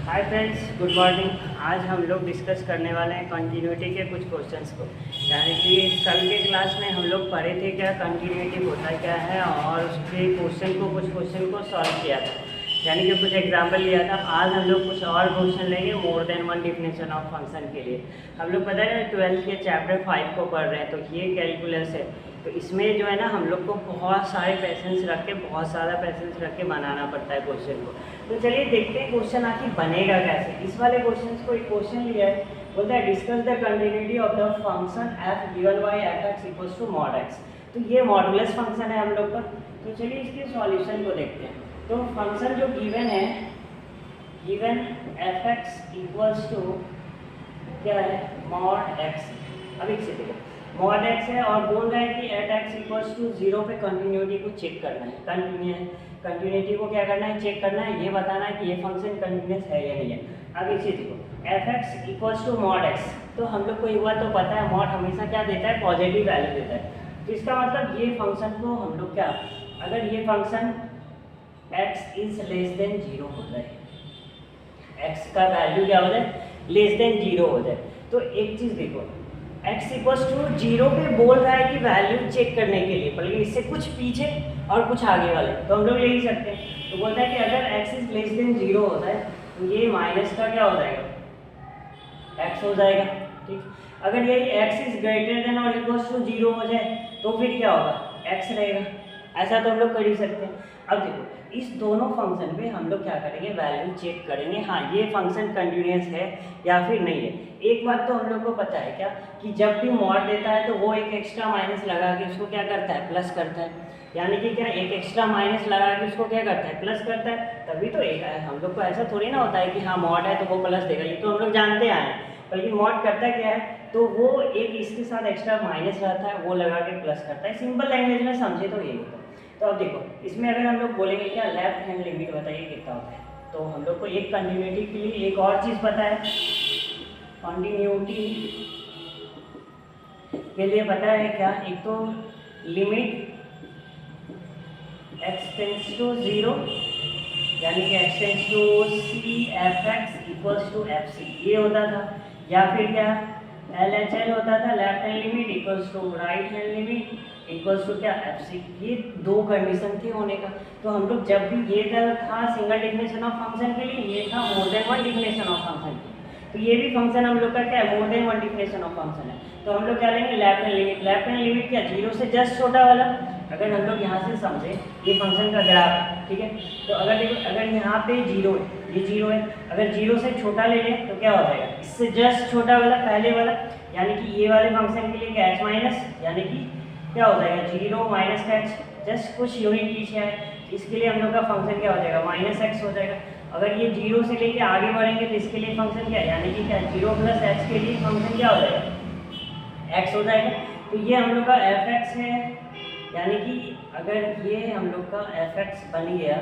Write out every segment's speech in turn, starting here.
Hi friends, good morning. आज हम लोग डिस्कस करने वाले हैं कंटिन्यूटी के कुछ क्वेश्चंस को। यानी कि कल के क्लास में हम लोग पढ़े थे क्या कंटिन्यूटी होता क्या है, और उसके कुछ क्वेश्चन को सॉल्व किया था, यानी कि कुछ एग्जाम्पल लिया था। आज हम लोग कुछ और क्वेश्चन लेंगे more than one definition of function के लिए। हम लोग पता है 12th के चैप्टर 5 को पढ़ रहे हैं, तो ये कैलकुलस है। तो इसमें जो है ना हम लोग को बहुत सारे पैसेंस रख के बनाना पड़ता है क्वेश्चन को। तो चलिए देखते हैं क्वेश्चन आखिर बनेगा कैसे। इस वाले क्वेश्चन को एक क्वेश्चन लिया है, बोलता है discuss the continuity of the function F given by F X equals to mod X. तो ये मॉडुलस फंक्शन है हम लोग का। तो चलिए इसके सॉल्यूशन को देखते हैं। तो फंक्शन जो गिवन है, given F X equals to क्या है, मॉड एक्स। अब एक से देखो, मॉड एक्स है और बोल रहा है कि एट एक्स इक्वल्स टू 0 पे कंटिन्यूटी को चेक करना है। कंटिन्यूटी को क्या करना है, चेक करना है, ये बताना है कि ये फंक्शन कंटिन्यूस है या नहीं है। अब इसी देखो F X equals to mod X, तो हम लोग को एक बात तो पता है, मॉड हमेशा क्या देता है, पॉजिटिव वैल्यू देता है। तो इसका मतलब ये फंक्शन को हम लोग क्या, अगर ये function x is less than 0 हो जाए, x का वैल्यू क्या हो जाए, लेस देन 0 हो जाए, तो एक चीज़ देखो x इक्वल्स टू 0 पे बोल रहा है कि वैल्यू चेक करने के लिए, बल्कि इससे कुछ पीछे और कुछ आगे वाले, तो हम लोग ले ही सकते हैं। तो बोलता है कि अगर x इज लेस देन 0 होता है तो ये माइनस का क्या हो जाएगा, x हो जाएगा। ठीक, अगर यही x इज ग्रेटर देन और इक्वल्स टू 0 हो जाए तो फिर क्या होगा, x रहेगा। ऐसा तो हम लोग कर ही सकते हैं। अब देखो इस दोनों फंक्शन पे हम लोग क्या करेंगे, वैल्यू चेक करेंगे, हाँ ये फंक्शन कंटिन्यूस है या फिर नहीं है। एक बात तो हम लोग को पता है क्या, कि जब भी मॉड देता है तो वो एक एक्स्ट्रा माइनस लगा के उसको क्या करता है, प्लस करता है। यानी कि क्या, एक एक्स्ट्रा माइनस लगा के उसको क्या करता है, प्लस करता है। तभी तो एक हम लोग को ऐसा थोड़ी ना होता है कि हाँ मॉड है तो वो प्लस देगा, ये तो हम लोग जानते आए हैं। बल्कि मॉड करता क्या है, तो वो एक इसके साथ एक्स्ट्रा माइनस रहता है, वो लगा के प्लस करता है। सिंपल लैंग्वेज में समझे तो यही होता है। तो अब देखो इसमें अगर हम लोग बोलेंगे क्या, लेफ्ट हैंड लिमिट बताइए कितना होता है, तो हम लोग को एक कंटिन्यूटी के लिए एक और चीज़ पता है, कंटिन्यूटी के लिए पता है क्या, एक तो लिमिट x टेंस टू 0, यानी कि x tends to C F X equals to F C, ये होता था। या फिर क्या, एल एच एल होता था, left hand limit equals to right hand limit equals to क्या, एफ सी। ये दो कंडीशन थी होने का। तो हम लोग जब भी ये था सिंगल डिफिनेशन ऑफ फंक्शन के लिए, ये था more than one definition of function के लिए। तो ये भी फंक्शन हम लोग का क्या है, more than one definition of function है। तो हम लोग क्या लेंगे, left hand limit. Left hand limit क्या, 0 से जस्ट छोटा वाला। अगर हम लोग यहाँ से समझे ये फंक्शन का ग्राफ है, ठीक है, तो अगर देखो अगर यहाँ पे 0 है, ये 0 है, अगर 0 से छोटा ले लें तो क्या हो जाएगा, इससे जस्ट छोटा वाला पहले वाला, यानी कि ये वाले फंक्शन के लिए क्या, h माइनस, यानी कि क्या हो जाएगा 0 माइनस का h, जस्ट कुछ यूनिट पीछे है, इसके लिए हम लोग का फंक्शन क्या हो जाएगा, माइनस x हो जाएगा। अगर ये 0 से लेके आगे बढ़ेंगे तो इसके लिए फंक्शन क्या है, यानी कि क्या 0 प्लस h के लिए फंक्शन क्या हो जाएगा, x हो जाएगा। तो ये हम लोग का एफ एक्स है, यानी कि अगर ये हम लोग का एफ एक्स बन गया,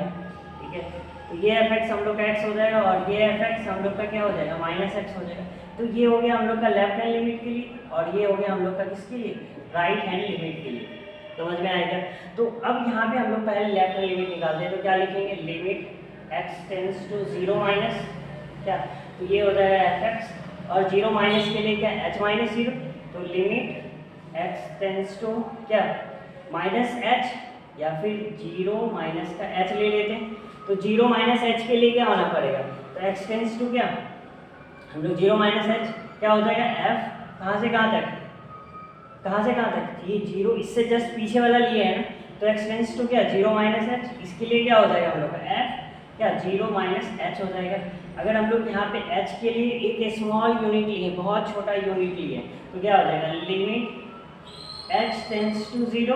ठीक है, तो ये एफ एक्स हम लोग का x हो जाएगा और ये एफ एक्स हम लोग का क्या हो जाएगा, माइनस x हो जाएगा। तो ये हो गया हम लोग का लेफ्ट हैंड लिमिट के लिए, और ये हो गया हम लोग का किसके लिए, राइट हैंड लिमिट के लिए। समझ में आएगा। तो अब यहाँ पे हम लोग पहले लेफ्ट हैंड लिमिट निकालते हैं, तो क्या लिखेंगे, limit x tends to 0 minus क्या, तो ये हो जाएगा एफ एक्स, और 0 माइनस के लिए क्या, h माइनस 0, तो लिमिट x टेंस टू क्या, माइनस h, या फिर 0 माइनस का h ले लेते हैं। तो 0 माइनस h के लिए क्या होना पड़ेगा, तो x टेंस टू क्या, हम लोग 0 माइनस h क्या हो जाएगा, f कहाँ से कहाँ तक, कहाँ से कहाँ तक, ये 0 इससे जस्ट पीछे वाला लिए है ना, तो x टेंस टू क्या 0 माइनस h, इसके लिए क्या हो जाएगा हम लोग का f क्या 0 माइनस h हो जाएगा। अगर हम लोग यहाँ पे h के लिए एक स्मॉल यूनिट लिए, बहुत छोटा यूनिट लिए, तो क्या हो जाएगा, लिमिट h टेंस टू 0।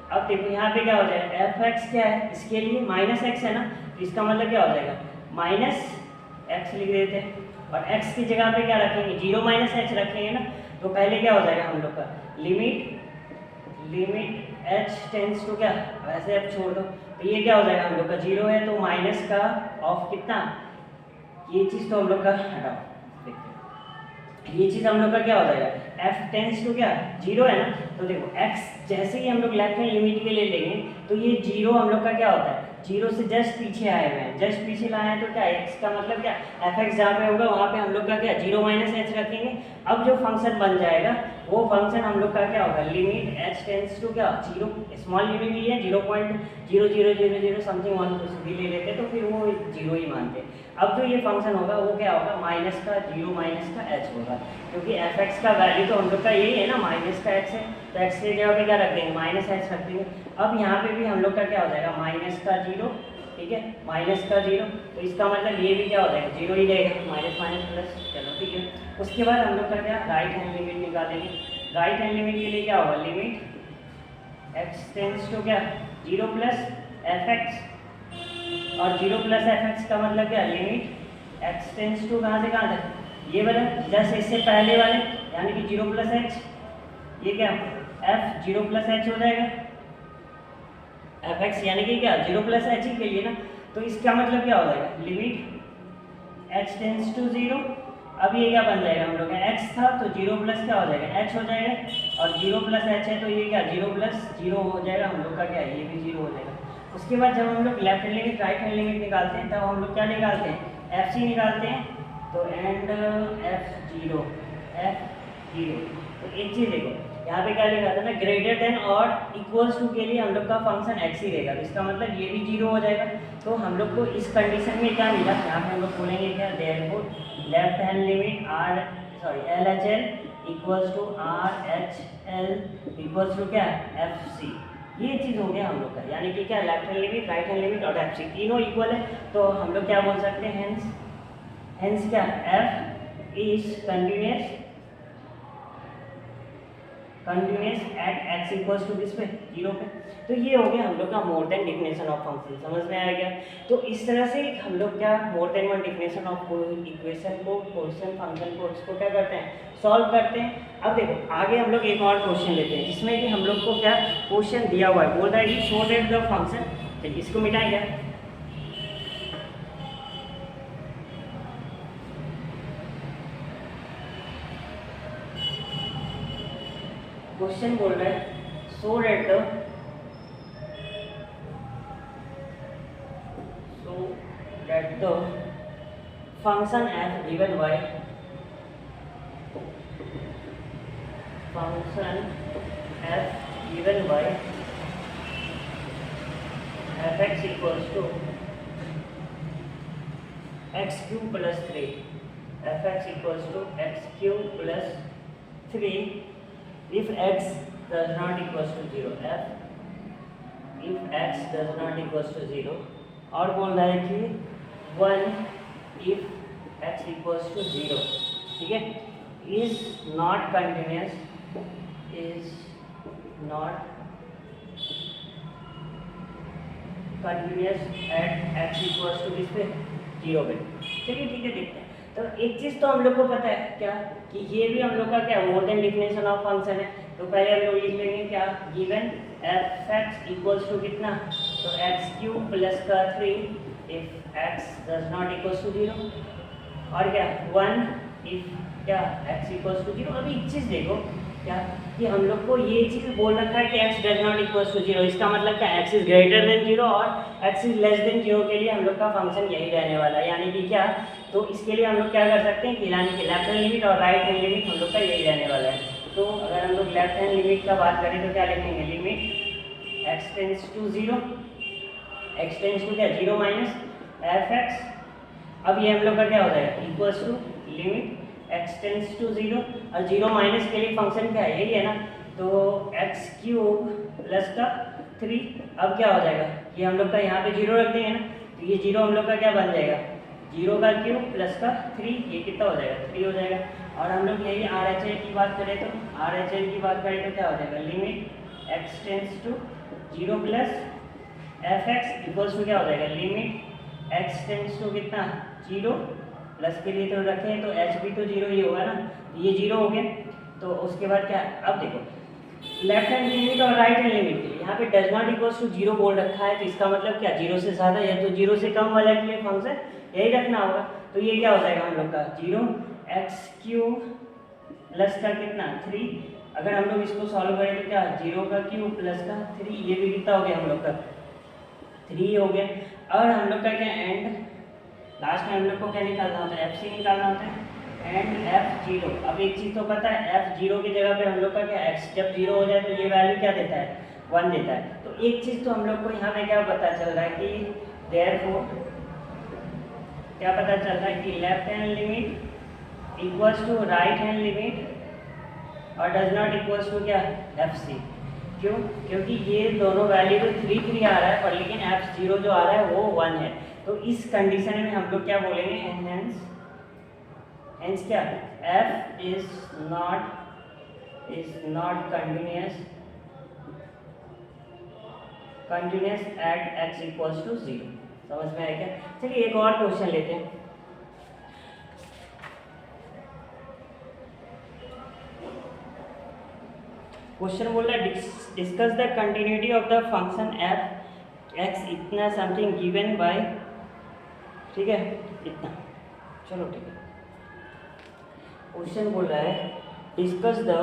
अब देखो यहाँ पे क्या हो जाएगा, एफ एक्स क्या है, इसके लिए माइनस एक्स है ना, तो इसका मतलब क्या हो जाएगा, माइनस एक्स लिख देते हैं, और x की जगह पे क्या रखेंगे, 0 माइनस एच रखेंगे ना। तो पहले क्या हो जाएगा हम लोग का, लिमिट h टेंस टू क्या, वैसे अब छोड़ दो, तो ये क्या हो जाएगा हम लोग का 0 है, तो माइनस का ऑफ कितना, ये चीज़ तो हम लोग का हटाओ, ये चीज़ हम लोग का क्या हो जाएगा, f टेंस टू क्या 0 है ना। तो देखो x जैसे ही हम लोग लेफ्ट हैंड लिमिट के लिए लेंगे तो ये जीरो हम लोग का क्या होता है, जीरो से जस्ट पीछे आए हुए हैं, जस्ट पीछे लाए हैं तो क्या एक्स का मतलब क्या एफ एक्स जहाँ पे होगा वहाँ पे हम लोग का क्या जीरो माइनस एच रखेंगे। अब जो फंक्शन बन जाएगा वो फंक्शन हम लोग का क्या होगा, लिमिट एच टेंस टू क्या जीरो, स्मॉल लिमिट ली है 0.0000 समथिंग 1 कुछ भी ले लेते तो फिर वो जीरो ही मानते। अब जो ये फंक्शन होगा वो क्या होगा, माइनस का जीरो माइनस का एच होगा, क्योंकि एफ एक्स का वैल्यू तो हम लोग का यही है ना, माइनस का एक्स है, तो एक्स की जगह पे क्या रख देंगे, माइनस एच रख देंगे। अब यहाँ पे भी हम लोग का क्या हो जाएगा, माइनस का जीरो, ठीक है, माइनस का जीरो, तो इसका मतलब ये भी क्या हो जाएगा, जीरो ही रहेगा, माइनस माइनस प्लस, चलो ठीक है। उसके बाद हम लोग का क्या राइट हैंड लिमिट निकालेंगे। राइट हैंड लिमिट के लिए क्या होगा, लिमिट एक्स टेंस टू क्या जीरो प्लस एफ एक्स, और जीरो प्लस एफ एक्स का मतलब क्या, लिमिट एक्स टेंस टू कहाँ से कहाँ तक, ये वाला जस्ट इससे पहले वाले यानी कि जीरो प्लस एच, ये क्या एफ जीरो प्लस एच हो जाएगा, एफ एक्स यानी कि क्या जीरो प्लस एच ही के लिए ना, तो इसका मतलब क्या हो जाएगा, limit H tends to zero. अब ये क्या बन जाएगा, हम लोग का एक्स था तो जीरो प्लस क्या हो जाएगा एच हो जाएगा, और जीरो प्लस एच है तो ये क्या जीरो प्लस जीरो हो जाएगा, हम लोग का क्या है ये भी जीरो हो जाएगा। उसके बाद जब हम लोग left hand limit right hand limit निकालते हैं तब हम लोग क्या निकालते हैं, एफ सी निकालते हैं, तो एंड एफ जीरो, तो एक चीज़ देखो यहाँ पे क्या लिखा था ना, ग्रेटर देन और इक्वल्स टू के लिए हम लोग का फंक्शन एक्स ही रहेगा, तो इसका मतलब ये भी जीरो हो जाएगा। तो हम लोग को इस कंडीशन में क्या मिला, यहाँ पे हम लोग बोलेंगे क्या, therefore left hand limit L H L equals to R H L equals to क्या एफ सी। ये चीज़ हो गया हम लोग का, यानी कि क्या left hand limit right hand limit और एफ सी तीनों इक्वल है, तो हम लोग क्या बोल सकते हैं, हेंस क्या F is continuous at X equals to किस पे, जीरो पे। तो ये हो गया हम लोग का मोर देन डिफिनेशन ऑफ फंक्शन, समझ में आ गया। तो इस तरह से हम लोग क्या more then one definition of equation को, क्वेश्चन फंक्शन को उसको क्या करते हैं, सॉल्व करते हैं। अब देखो आगे हम लोग एक और क्वेश्चन लेते हैं जिसमें कि हम लोग को क्या क्वेश्चन दिया हुआ है, बोल रहा है कि शो दैट द फंक्शन, चलिए इसको मिटाएं क्या, क्वेश्चन बोल रहा है so that the function F given by F X equals to X cube plus 3, F X equals to X cube plus 3 if x does not equals to 0, if x does not equals to 0, और बोल रहा है कि 1 if x equals to 0, ठीक है, is not continuous at x equals to किस पे 0 पे। चलिए ठीक है, देखते हैं। तो एक चीज़ तो हम लोग को पता है क्या, कि ये भी हम लोग का क्या more than definition of function है, तो पहले हम लोग लिख लेंगे क्या, given F X equals to कितना, तो एक्स क्यूब प्लस का 3 if X does not equals to 0, और क्या 1 इफ क्या एक्स इक्वल्स टू 0। अभी एक चीज़ देखो क्या, कि हम लोग को ये चीज़ बोल रखा है कि X does not equals to 0, इसका मतलब क्या एक्स इज ग्रेटर देन 0 और एक्स इज लेस देन 0 के लिए हम लोग का फंक्शन यही रहने वाला है, यानी कि क्या, तो इसके लिए हम लोग क्या कर सकते हैं कि यानी कि लेफ्ट हैंड लिमिट और राइट हैंड लिमिट हम लोग का यही रहने वाला है। तो अगर हम लोग लेफ्ट हैंड लिमिट का बात करें तो क्या लिखेंगे, limit x tends to 0, X tends to क्या 0 माइनस एफ एक्स। अब ये हम लोग का क्या हो जाएगा, equals to limit x tends to 0, और 0 माइनस के लिए फंक्शन क्या है, यही है ना, तो एक्स क्यूब प्लस का 3। अब क्या हो जाएगा, ये हम लोग का यहाँ पे 0 रख देंगे ना, तो ये 0 हम लोग का क्या बन जाएगा, 0 का क्यूब प्लस का 3, ये कितना हो जाएगा 3 हो जाएगा। और हम लोग यही आर एच एल की बात करें तो क्या हो जाएगा, limit x tends to 0 plus F X equals to क्या हो जाएगा, लिमिट एक्स टेंस टू कितना 0, प्लस के लिए तो रखे हैं तो एच भी तो 0 ही होगा ना, ये 0 हो गया। तो उसके बाद क्या, अब देखो लेफ्ट हैंड लिमिट और राइट हैंड लिमिट के लिए यहाँ पे डज नॉट इक्वल्स टू 0 बोल रखा है, तो इसका मतलब क्या 0 से ज़्यादा या तो 0 से कम वाले के लिए फंक्शन यही रखना होगा। तो ये क्या हो जाएगा हम लोग का 0 एक्स क्यूब प्लस का कितना 3 अगर हम लोग इसको सॉल्व करें तो क्या 0 का क्यूब प्लस का 3, ये भी कितना हो गया हम लोग का 3 हो गया। और हम लोग का क्या एंड लास्ट में हम लोग को क्या निकालना होता है, FC निकालना होता है एंड F0। अब एक चीज़ तो पता है F0 की जगह पे हम लोग का क्या x जब 0 हो जाए तो ये वैल्यू क्या देता है 1 देता है। तो एक चीज़ तो हम लोग को यहाँ पे क्या पता चल रहा है कि देयरफॉर क्या पता चल रहा है कि left hand limit equals to right hand limit और डज नॉट इक्वल्स टू क्या FC। क्यों? क्योंकि ये दोनों वैल्यू तो 3 3 आ रहा है पर लेकिन F0 जो आ रहा है वो 1 है। तो इस कंडीशन में हम लोग क्या बोलेंगे हेंस क्या F is not continuous at x equals to 0। समझ में आया क्या? चलिए एक और क्वेश्चन लेते हैं। क्वेश्चन बोल रहा है discuss the continuity of the function F x इतना समथिंग गिवन बाय, ठीक है इतना, चलो ठीक है। क्वेश्चन बोल रहा है discuss the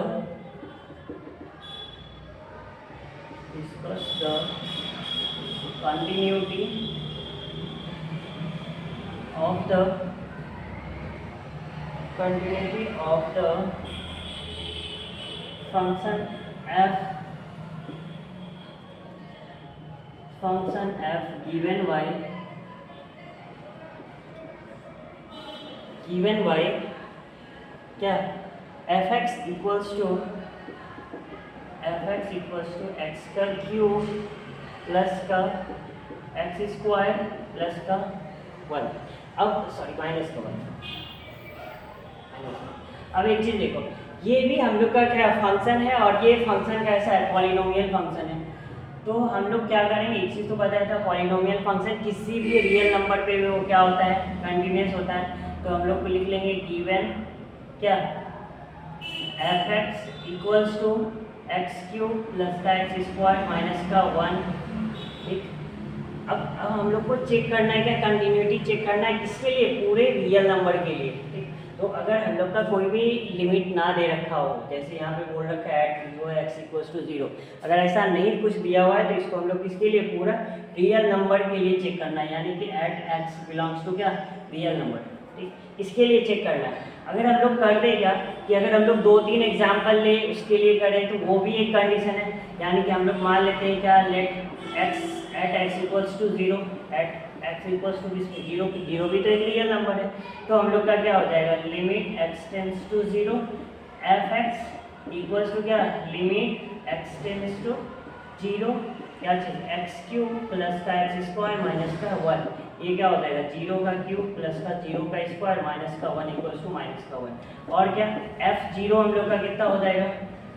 continuity of the function f given by क्या fx इक्वल्स टू x का क्यूब प्लस का x स्क्वायर प्लस का 1, अब सॉरी माइनस का 1। अब एक चीज देखो, ये भी हम लोग का क्या फंक्शन है और ये फंक्शन कैसा है पॉलिनोमियल फंक्शन है। तो हम लोग क्या करेंगे, एक चीज़ तो बताया था पॉलिनोमियल फंक्शन किसी भी रियल नंबर पे भी वो क्या होता है कंटिन्यूअस होता है। तो हम लोग को लिख लेंगे गिवन क्या fx equals to X cube plus का एक्स स्क्वायर माइनस का 1, ठीक। अब हम लोग को चेक करना है क्या कंटिन्यूटी चेक करना है किसके लिए, पूरे रियल नंबर के लिए, ठीक। तो अगर हम लोग का कोई भी लिमिट ना दे रखा हो, जैसे यहाँ पे बोल रखा है एट 0 x इक्वल्स टू 0, अगर ऐसा नहीं कुछ दिया हुआ है तो इसको हम लोग किसके लिए पूरा रियल नंबर के लिए चेक करना है, यानी कि एट x बिलोंग्स टू क्या रियल नंबर, ठीक, इसके लिए चेक करना है। अगर हम लोग कर दें क्या कि अगर हम लोग 2-3 एग्जाम्पल ले उसके लिए करें तो वो भी एक कंडीशन है, यानी कि हम लोग मान लेते हैं क्या let x equals to 0 at x equals to 0 भी तो एक रियल नंबर है। तो हम लोग का क्या हो जाएगा limit x tends to 0 fx equals to क्या लिमिट x टेंड्स टू 0 क्या चीज x क्यूब प्लस का x स्क्वायर माइनस का 1, ये क्या हो जाएगा 0 का क्यूब प्लस का 0 का स्क्वायर माइनस का 1 इक्वल्स टू माइनस का 1। और क्या f0 हम लोग का कितना हो जाएगा,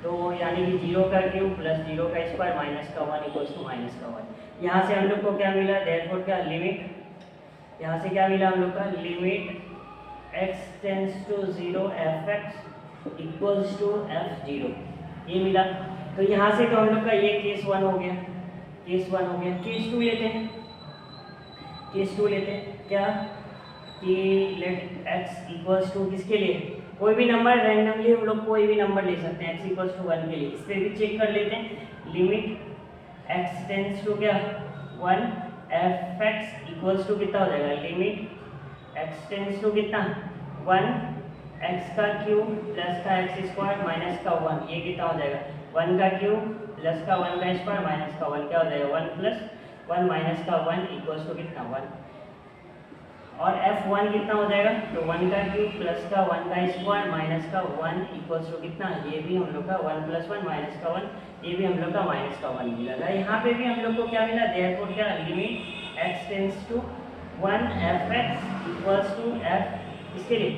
तो यानी कि 0 का क्यूब प्लस 0 का स्क्वायर माइनस का 1 इक्वल्स टू माइनस का 1। यहाँ से हम लोग को क्या मिला देयरफॉर क्या लिमिट, यहाँ से क्या मिला हम लोग का limit x tends to 0 fx equals to f0, ये मिला। तो यहाँ से तो हम लोग का ये केस 1 हो गया, केस 2 लेते हैं। केस 2 लेते हैं क्या कि लेट x इक्वल्स टू किसके लिए, कोई भी नंबर रैंडमली हम लोग कोई भी नंबर ले सकते हैं x इक्वल्स टू 1 के लिए। इस पर भी चेक कर लेते हैं लिमिट x टेंड्स टू क्या 1 fx इक्वल्स टू कितना हो जाएगा लिमिट x टेंड्स टू कितना 1 x का क्यूब प्लस का x स्क्वायर माइनस का 1, ये कितना हो जाएगा 1 का क्यूब प्लस का 1 का स्क्वायर माइनस का 1, क्या हो जाएगा 1 प्लस 1 माइनस का 1 इक्वल्स टू कितना 1। और f1 कितना हो जाएगा, तो 1 का क्यूब प्लस का 1 का स्क्वायर माइनस का 1 इक्वल्स टू कितना, ये भी हम लोग का 1 प्लस 1 माइनस का 1, ये भी हम लोग का माइनस का 1 मिला था। यहाँ पे भी हम लोग को क्या मिला देयरफॉर क्या limit x tends to 1 fx equals to f इसके लिए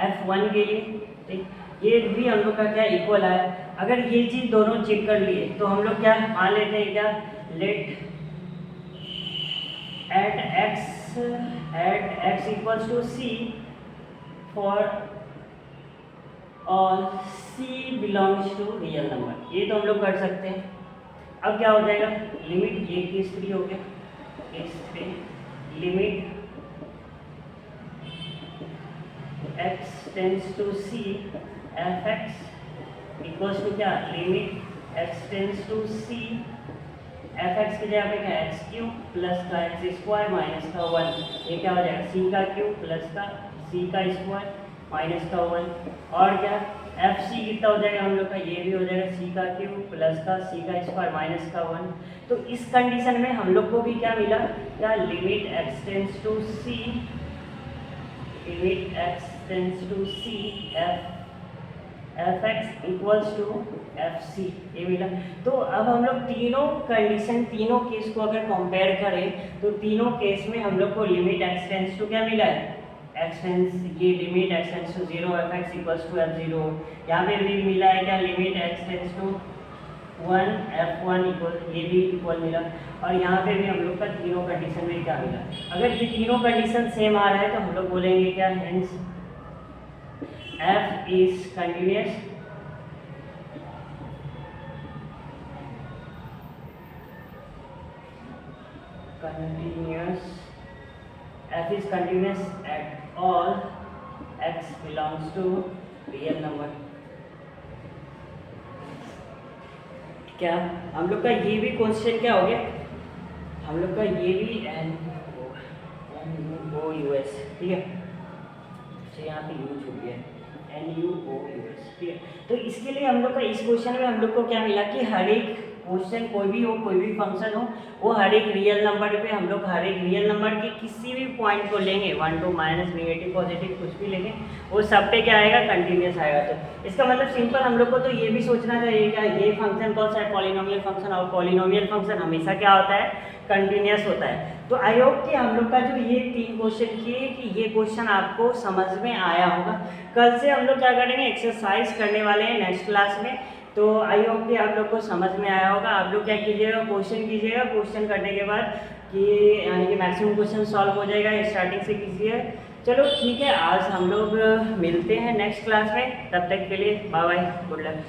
f1 के लिए, ठीक, ये भी हम लोग का क्या इक्वल है। अगर ये चीज़ दोनों चेक कर लिए तो हम लोग क्या मान लेते हैं क्या late at x equals to c for all c belongs to real number, ये तो हम लोग कर सकते हैं। अब क्या हो जाएगा लिमिट, ये केस 3 हो गया, case 3 limit x tends to c fx equals to क्या, limit x tends to C F x की जगह पे क्या एक्स क्यूब प्लस का एक्स स्क्वायर माइनस का 1, ये क्या हो जाएगा सी का क्यूब प्लस का सी का स्क्वायर माइनस का 1, और क्या एफ सी कितना हो जाएगा हम लोग का, ये भी हो जाएगा सी का क्यूब प्लस का सी का स्क्वायर माइनस का 1। तो इस कंडीशन में हम लोग को भी क्या मिला, क्या limit x tends to C, limit x tends to C F X equals to F C, ये मिला। तो अब हम लोग तीनों कंडीशन, तीनों केस को अगर कंपेयर करें तो तीनों केस में हम लोग को लिमिट एक्स टेंस टू क्या मिला है, एक्स टेंस, ये limit x tends to 0 F X equals to F 0, यहाँ पे भी मिला है क्या limit x tends to 1 F 1 equal, ये भी इक्वल मिला, और यहाँ पे भी हम लोग का तीनों कंडीशन में क्या मिला। अगर ये तीनों कंडीशन सेम आ रहा है तो हम लोग बोलेंगे क्या, hence f is continuous, f is continuous at all x belongs to real number। क्या हम लोग का ये भी क्वेश्चन क्या हो गया, हम लोग का ये भी एन ओ यू एस, ठीक है, यहाँ पे यू छूट गया NUOUS, ठीक है। तो इसके लिए हम लोग का इस क्वेश्चन में हम लोग को क्या मिला कि हर एक क्वेश्चन कोई भी हो, कोई भी फंक्शन हो, वो हर एक रियल नंबर पे हम लोग हर एक रियल नंबर के किसी भी पॉइंट को लेंगे, 1 2 माइनस नेगेटिव पॉजिटिव कुछ भी लेंगे, वो सब पे क्या आएगा, कंटिन्यूस आएगा। तो इसका मतलब सिंपल हम लोग को तो ये भी सोचना चाहिए क्या, ये फंक्शन कौन सा है, पॉलिनोमियल फंक्शन, और पॉलिनोमियल फंक्शन हमेशा क्या होता है, कंटिन्यूस होता है। तो आई होप कि हम लोग का जो ये 3 क्वेश्चन किए कि ये क्वेश्चन आपको समझ में आया होगा। कल से हम लोग क्या करेंगे, एक्सरसाइज करने वाले हैं नेक्स्ट क्लास में, तो आई होप कि आप लोग को समझ में आया होगा। आप लोग क्या कीजिएगा, क्वेश्चन कीजिएगा, क्वेश्चन करने के बाद कि यानी कि मैक्सिमम क्वेश्चन सॉल्व हो जाएगा, स्टार्टिंग से कीजिए। चलो ठीक है, आज हम लोग मिलते हैं नेक्स्ट क्लास में, तब तक के लिए बाय बाय, गुड लक।